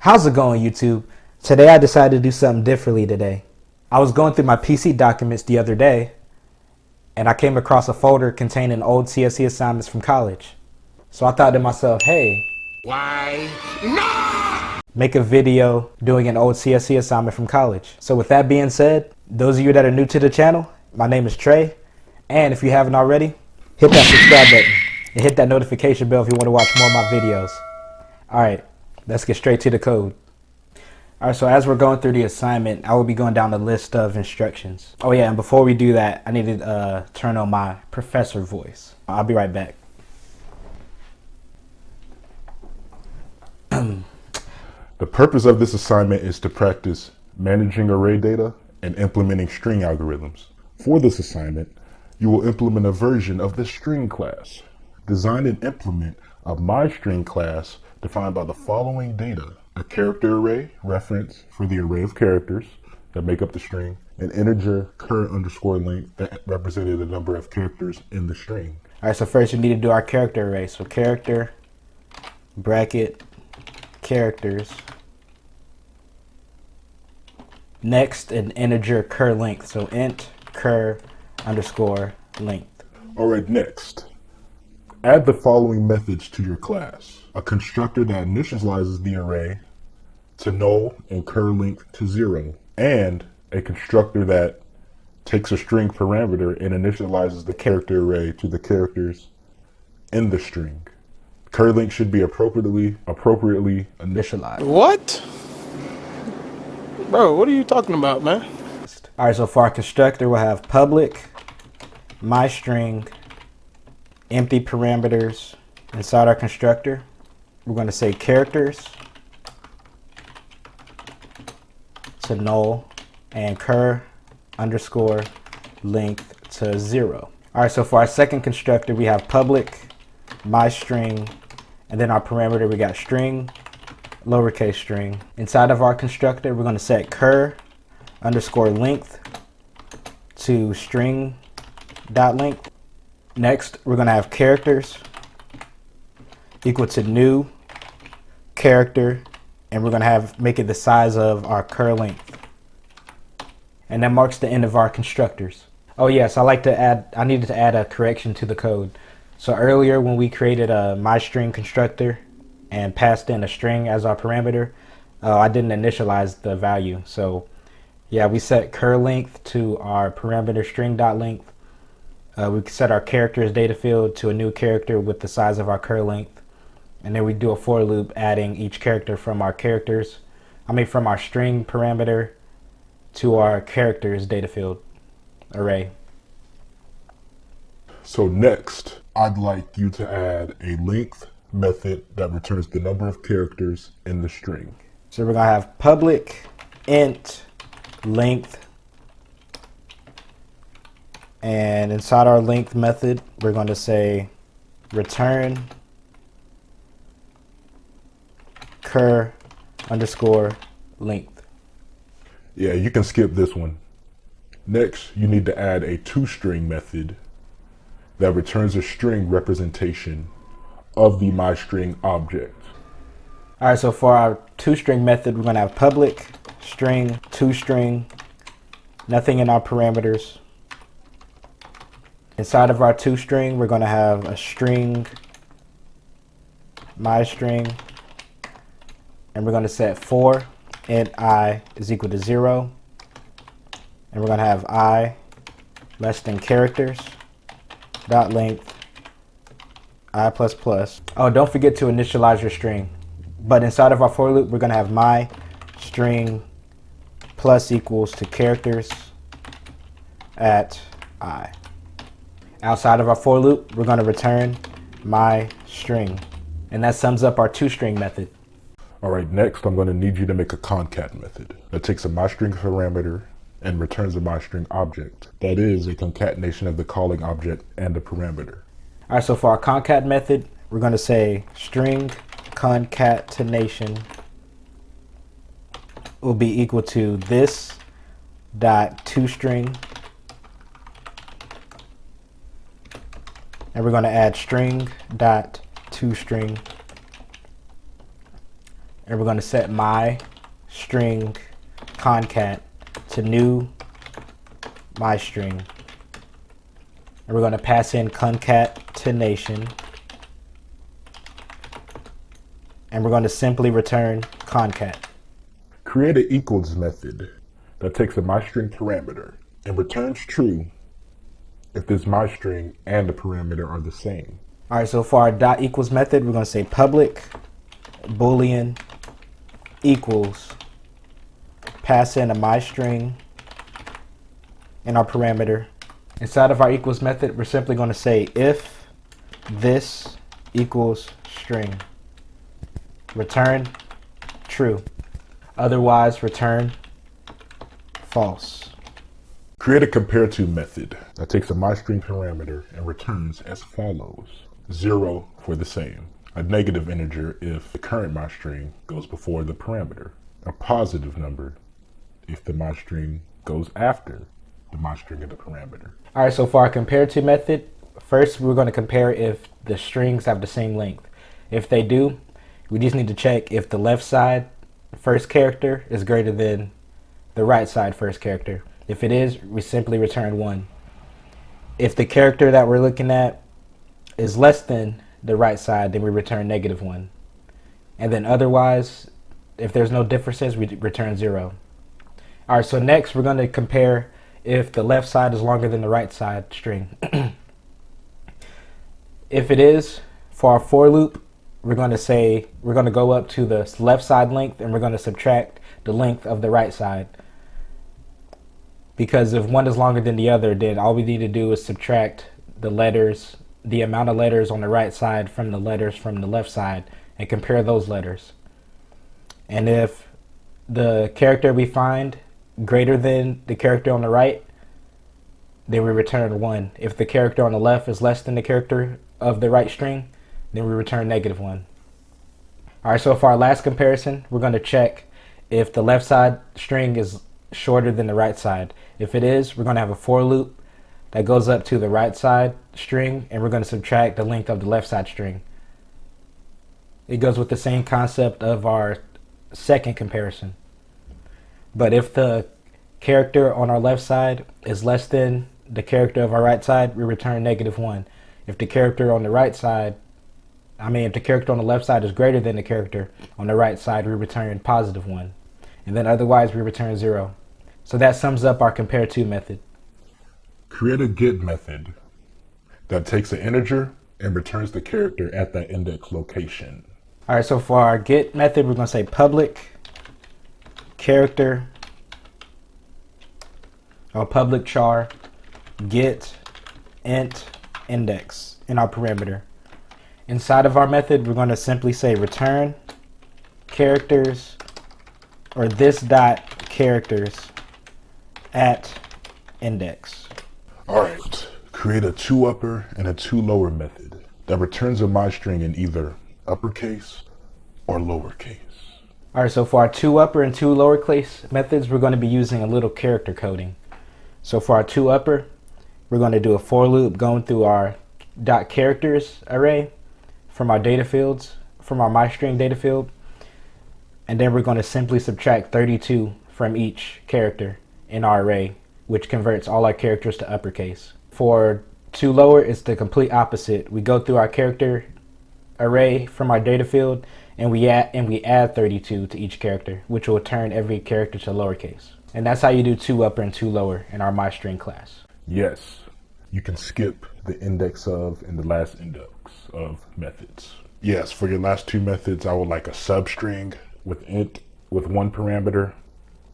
How's it going, YouTube? Today I decided to do something differently today. I was going through my PC documents the other day, and I came across a folder containing old CSC assignments from college. So I thought to myself, hey, why not? Make a video doing an old CSC assignment from college. So with that being said, those of you that are new to the channel, my name is Trey. And if you haven't already, hit that subscribe button and hit that notification bell if you want to watch more of my videos. All right, let's get straight to the code. All right, so as we're going through the assignment, I will be going down the list of instructions. Oh yeah, and before we do that, I need to turn on my professor voice. I'll be right back. The purpose of this assignment is to practice managing array data and implementing string algorithms. For this assignment, you will implement a version of the string class. Design and implement a myString class defined by the following data: a character array, reference for the array of characters that make up the string, an integer char_length that represented the number of characters in the string. All right, so first we need to do our character array. So character, bracket, characters. Next, an integer char_length. So int char_length. All right, next, add the following methods to your class: a constructor that initializes the array to null and char_length to 0, and a constructor that takes a string parameter and initializes the character array to the characters in the string. Char_length should be appropriately initialized. What? Bro, what are you talking about, man? All right, so for our constructor, we'll have public myString empty parameters. Inside our constructor, we're going to say characters to null and char_length to 0. All right, so for our second constructor, we have public myString, and then our parameter, we got string, lowercase string. Inside of our constructor, we're going to set char_length to string.length. Next, we're going to have characters equal to new character, and we're going to make it the size of our char_length. And that marks the end of our constructors. Oh yes, I needed to add a correction to the code. So earlier when we created a myString constructor and passed in a string as our parameter, I didn't initialize the value. So yeah, we set char_length to our parameter string.length. We set our characters data field to a new character with the size of our char_length. And then we do a for loop adding each character from our from our string parameter to our characters data field array. So next, I'd like you to add a length method that returns the number of characters in the string. So we're going to have public int length, and inside our length method, we're going to say return char_length. Yeah, you can skip this one. Next, you need to add a toString method that returns a string representation of the myString object. All right, so for our toString method, we're going to have public string toString, nothing in our parameters. Inside of our toString, we're going to have a string myString, and we're going to set for int I is equal to 0, and we're going to have I less than characters dot length I++. Oh, don't forget to initialize your string. But inside of our for loop, we're going to have my string plus equals to characters at I. Outside of our for loop, we're going to return my string, and that sums up our toString method. All right, next I'm going to need you to make a concat method that takes a myString parameter and returns a myString object. That is a concatenation of the calling object and the parameter. All right, so for our concat method, we're going to say string concatenation will be equal to this dot toString, and we're going to add string dot toString and we're going to set my string concat to new my string, and we're going to pass in concatenation, and we're going to simply return concat. Create an equals method that takes a myString parameter and returns true if this myString and the parameter are the same. All right, so for our dot equals method, we're going to say public boolean equals, pass in a myString and our parameter. Inside of our equals method, we're simply going to say if this equals string, return true. Otherwise, return false. Create a compare to method that takes a myString parameter and returns as follows. 0 for the same, a negative integer if the current myString goes before the parameter, a positive number if the myString goes after the myString of the parameter. All right, so for our compare to method, first we're going to compare if the strings have the same length. If they do, we just need to check if the left side first character is greater than the right side first character. If it is, we simply return 1. If the character that we're looking at is less than the right side, then we return -1. And then otherwise, if there's no differences, we return 0. All right, so next we're going to compare if the left side is longer than the right side string. If it is, for our for loop, we're going to go up to the left side length and we're going to subtract the length of the right side. Because if one is longer than the other, then all we need to do is subtract the amount of letters on the right side from the letters from the left side and compare those letters. And if the character we find greater than the character on the right, then we return 1. If the character on the left is less than the character of the right string, then we return -1. All right, so for our last comparison, we're going to check if the left side string is shorter than the right side. If it is, we're going to have a for loop that goes up to the right side string and we're going to subtract the length of the left side string. It goes with the same concept of our second comparison. But if the character on our left side is less than the character of our right side, we return -1. If the character on the right side, if the character on the left side is greater than the character on the right side, we return +1. And then otherwise we return 0. So that sums up our compare to method. Create a get method that takes an integer and returns the character at that index location. All right, so for our get method, we're going to say public character or public char get int index in our parameter. Inside of our method, we're going to simply say return characters or this dot characters at index. All right, create a to upper and a to lower method that returns a myString in either uppercase or lowercase. All right, so for our to upper and to lowercase methods, we're going to be using a little character coding. So for our to upper, we're going to do a for loop going through our dot characters array from our data fields, from our myString data field. And then we're going to simply subtract 32 from each character in our array, which converts all our characters to uppercase. For to lower, it's the complete opposite. We go through our character array from our data field and we add 32 to each character, which will turn every character to lowercase. And that's how you do to upper and to lower in our myString class. Yes, you can skip the index of and the last index of methods. Yes, for your last two methods, I would like a substring with int with 1 parameter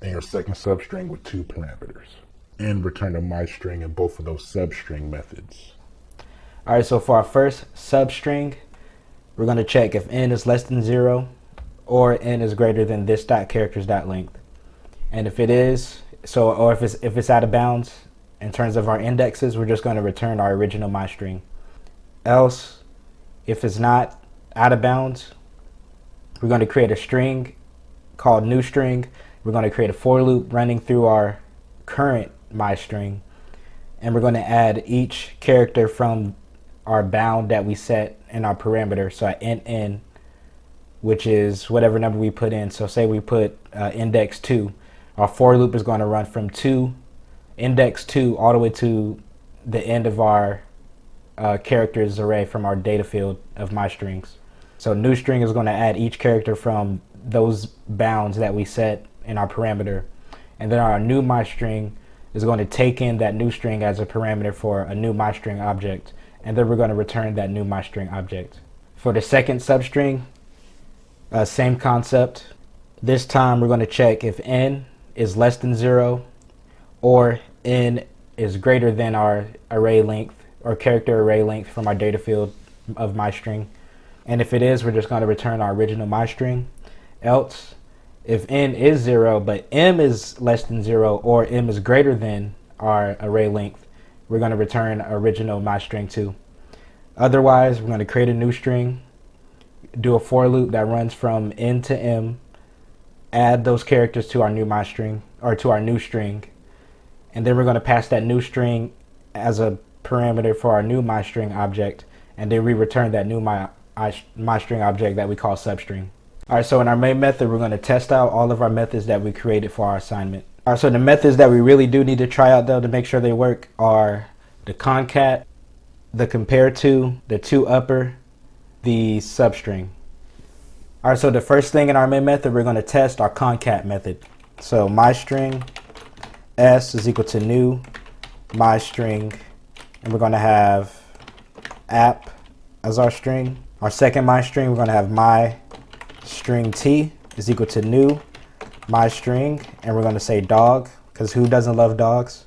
and your second substring with 2 parameters, and return a myString in both of those substring methods. All right, so for our first substring, we're going to check if n is less than 0 or n is greater than this dot characters dot length. And if it is, or if it's out of bounds in terms of our indexes, we're just going to return our original myString. Else, if it's not out of bounds, we're going to create a string called new string. We're going to create a for loop running through our current myString, and we're going to add each character from our bound that we set in our parameter. So at int n, which is whatever number we put in. So say we put index 2. Our for loop is going to run from index 2 all the way to the end of our characters array from our data field of mystrings. So new string is going to add each character from those bounds that we set in our parameter. And then our new mystring is going to take in that new string as a parameter for a new mystring object. And then we're going to return that new mystring object. For the second substring, same concept. This time we're going to check if n is less than 0 or n is greater than our array length or character array length from our data field of mystring. And if it is, we're just going to return our original mystring. Else, if n is 0 but m is less than 0 or m is greater than our array length, we're going to return original mystring too. Otherwise, we're going to create a new string, do a for loop that runs from n to m, add those characters to our new mystring or to our new string, and then we're going to pass that new string as a parameter for our new mystring object, and then we return that new mystring object that we call substring. All right, so in our main method, we're going to test out all of our methods that we created for our assignment. All right, so the methods that we really do need to try out though to make sure they work are the concat, the compare to, the toUpper, the substring. All right, so the first thing in our main method, we're going to test our concat method. So mystring s is equal to new mystring, and we're going to have app as our string. Our second mystring, we're going to have myString t is equal to new mystring, and we're going to say dog, because who doesn't love dogs?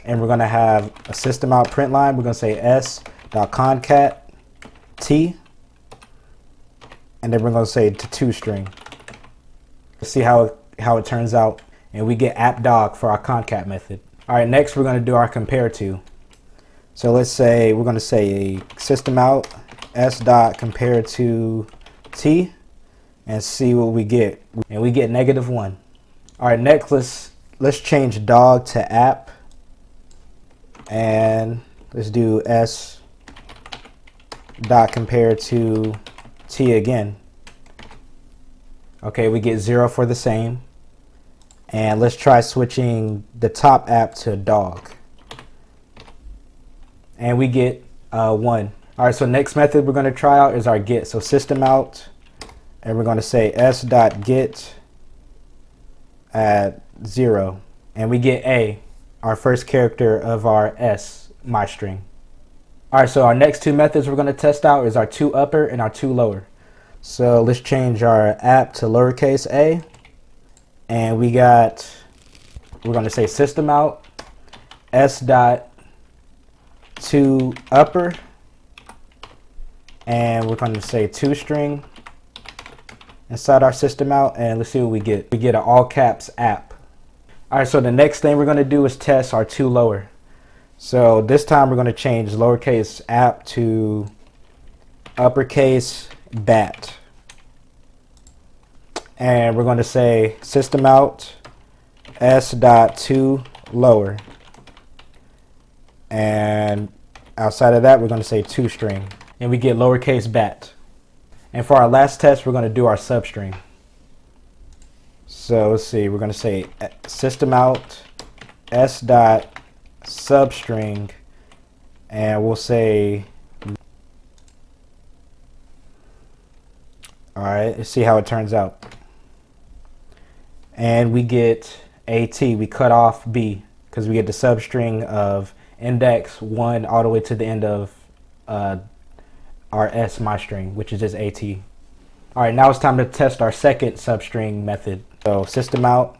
And we're going to have a system out print line. We're going to say s.concat t, and then we're going to say to toString. Let's see how it turns out, and we get app dog for our concat method. All right, next we're going to do our compare to. So let's say we're going to say system out s.compare to t and see what we get, and we get -1. All right, next let's change dog to app, and let's do s.compare to t again. Okay, we get 0 for the same. And let's try switching the top app to dog, and we get 1. All right, so next method we're going to try out is our get. So system out, and we're going to say s.get at 0, and we get a, our first character of our s mystring. All right, so our next two methods we're going to test out is our toUpper and our toLower. So let's change our app to lowercase a, and we're going to say system out s.toUpper, and we're going to say toString inside our system out, and let's see what we get. We get an all caps app. All right, so the next thing we're going to do is test our toLower. So this time we're going to change lowercase app to uppercase bat, and we're going to say system out s.toLower, and outside of that we're going to say toString, and we get lowercase bat. And for our last test, we're going to do our substring. So let's see, we're going to say system out s.substring, and we'll say, all right, let's see how it turns out. And we get AT, we cut off B, because we get the substring of index 1 all the way to the end of our S mystring, which is just AT. All right, now it's time to test our second substring method. So system out,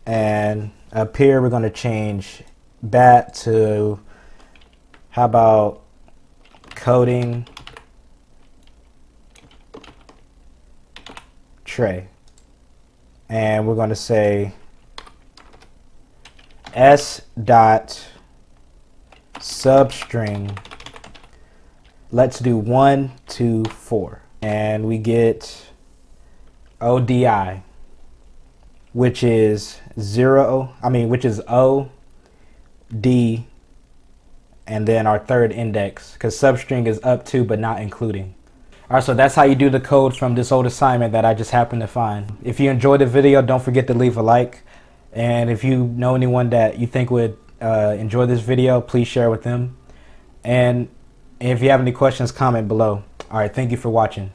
and up here we're going to change bat to, how about coding tray, and we're going to say s.substring, let's do 1 to 4, and we get ODI, which is which is O, D, and then our third index, because substring is up to but not including. All right, so that's how you do the code from this old assignment that I just happened to find. If you enjoyed the video, don't forget to leave a like. And if you know anyone that you think would enjoy this video, please share with them. And if you have any questions, comment below. All right, thank you for watching.